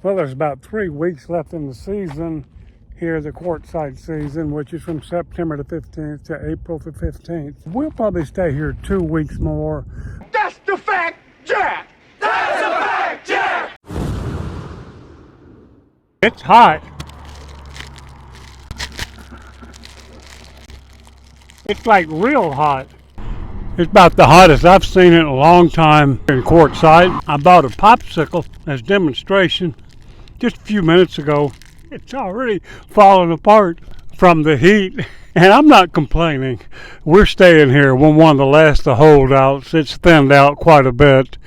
Well, there's about 3 weeks left in the season here, the Quartzsite season, which is from September the 15th to April the 15th. We'll probably stay here 2 weeks more. That's the fact, Jack! That's the fact, Jack! It's hot. It's like real hot. It's about the hottest I've seen it in a long time in Quartzsite. I bought a popsicle as demonstration just a few minutes ago. It's already falling apart from the heat, and I'm not complaining. We're staying here. We're one of the last of the holdouts. It's thinned out quite a bit.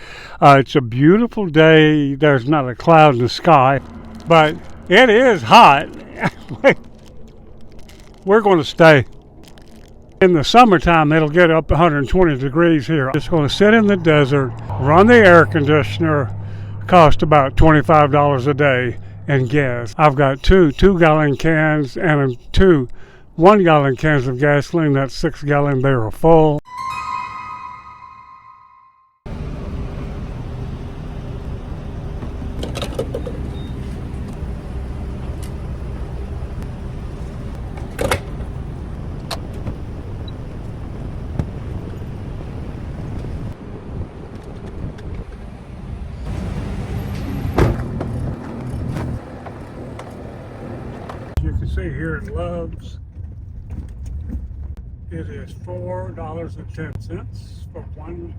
It's a beautiful day. There's not a cloud in the sky, but it is hot. We're going to stay. In the summertime, it'll get up 120 degrees here. It's going to sit in the desert, run the air conditioner, cost about $25 a day, and gas. I've got two 2-gallon cans and 2 1-gallon cans of gasoline. That's 6-gallon. They are full. You can see here at Love's, it is $4.10 for 1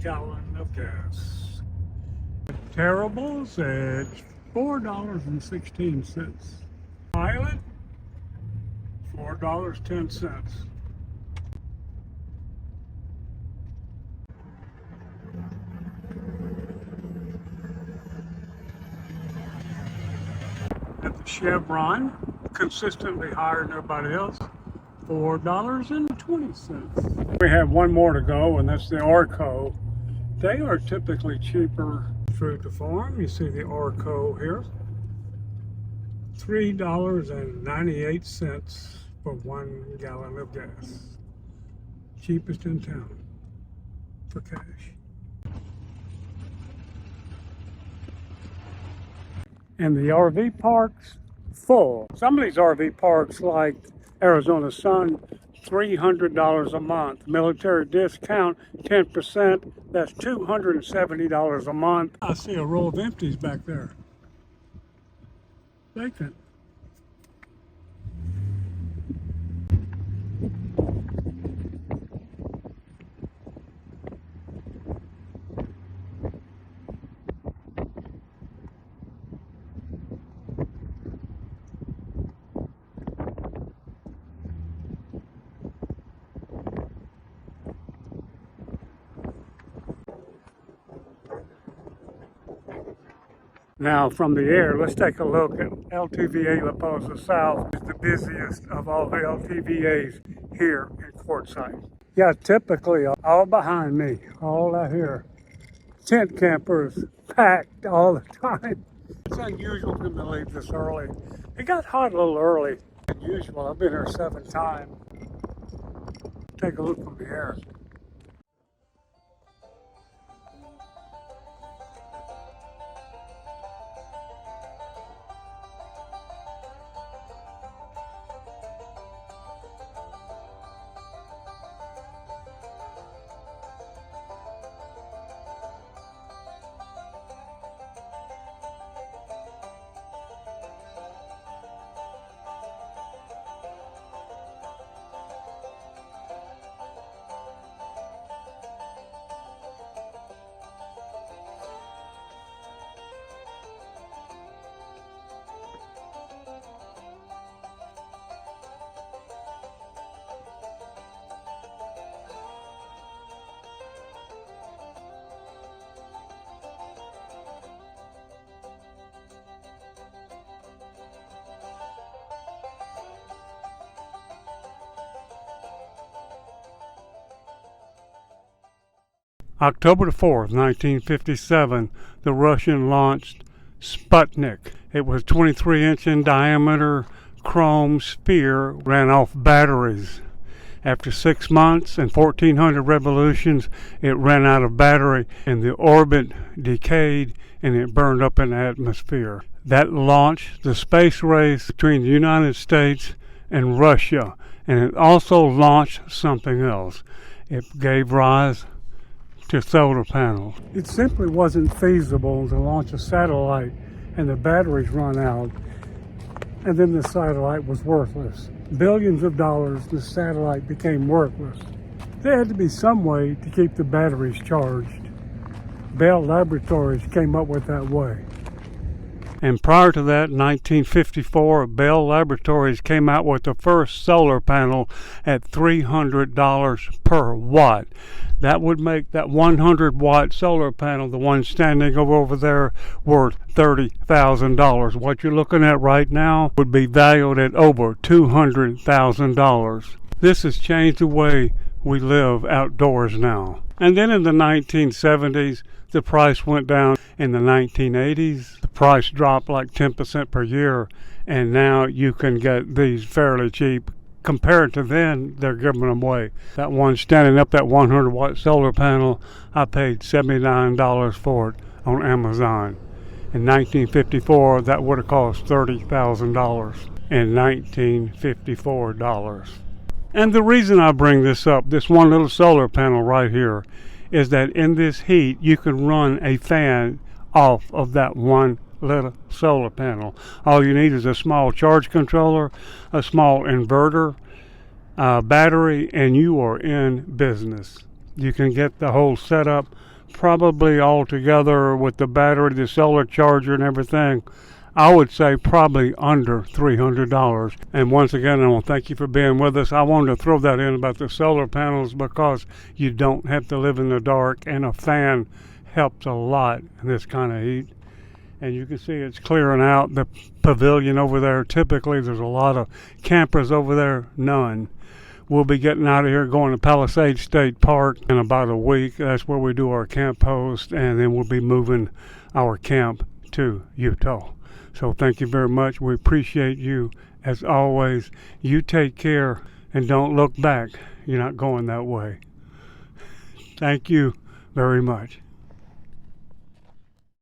gallon of gas. Terribles, it's $4.16. Pilot, $4.10. At the Chevron, consistently higher than everybody else, $4.20. We have one more to go, and that's the Orco. They are typically cheaper through the farm. You see the Orco here, $3.98 for 1 gallon of gas. Cheapest in town for cash. And the RV parks, full. Some of these RV parks, like Arizona Sun, $300 a month. Military discount, 10%, that's $270 a month. I see a row of empties back there. Vacant. Now from the air, let's take a look at LTVA La Posa South. It's the busiest of all the LTVAs here in Quartzsite. Yeah, typically all behind me, all out here. Tent campers packed all the time. It's unusual for them to leave this early. It got hot a little early than usual. I've been here 7 times. Take a look from the air. October the 4th, 1957, the Russian launched Sputnik. It was 23-inch in diameter chrome sphere, ran off batteries. After 6 months and 1,400 revolutions, it ran out of battery and the orbit decayed and it burned up in the atmosphere. that launched the space race between the United States and Russia. And it also launched something else. It gave rise to solar panels. It simply wasn't feasible to launch a satellite and the batteries run out, and then the satellite was worthless. Billions of dollars, the satellite became worthless. There had to be some way to keep the batteries charged. Bell Laboratories came up with that way. And prior to that, in 1954, Bell Laboratories came out with the first solar panel at $300 per watt. That would make that 100-watt solar panel, the one standing over there, worth $30,000. What you're looking at right now would be valued at over $200,000. This has changed the way we live outdoors now. And then in the 1970s, the price went down. In the 1980s, the price dropped like 10% per year, and now you can get these fairly cheap. Compared to then, they're giving them away. That one standing up, that 100-watt solar panel, I paid $79 for it on Amazon. In 1954, that would have cost $30,000 in 1954 dollars. And the reason I bring this up, this one little solar panel right here, is that in this heat, you can run a fan off of that one little solar panel. All you need is a small charge controller, a small inverter, battery, and you are in business. You can get the whole setup probably all together with the battery, the solar charger, and everything. I would say probably under $300. And once again, I want to thank you for being with us. I wanted to throw that in about the solar panels because you don't have to live in the dark, and a fan helps a lot in this kind of heat. And you can see it's clearing out the pavilion over there. Typically, there's a lot of campers over there. None. We'll be getting out of here, going to Palisades State Park in about a week. That's where we do our camp host, and then we'll be moving our camp to Utah. So thank you very much. We appreciate you. As always, you take care and don't look back. You're not going that way. Thank you very much.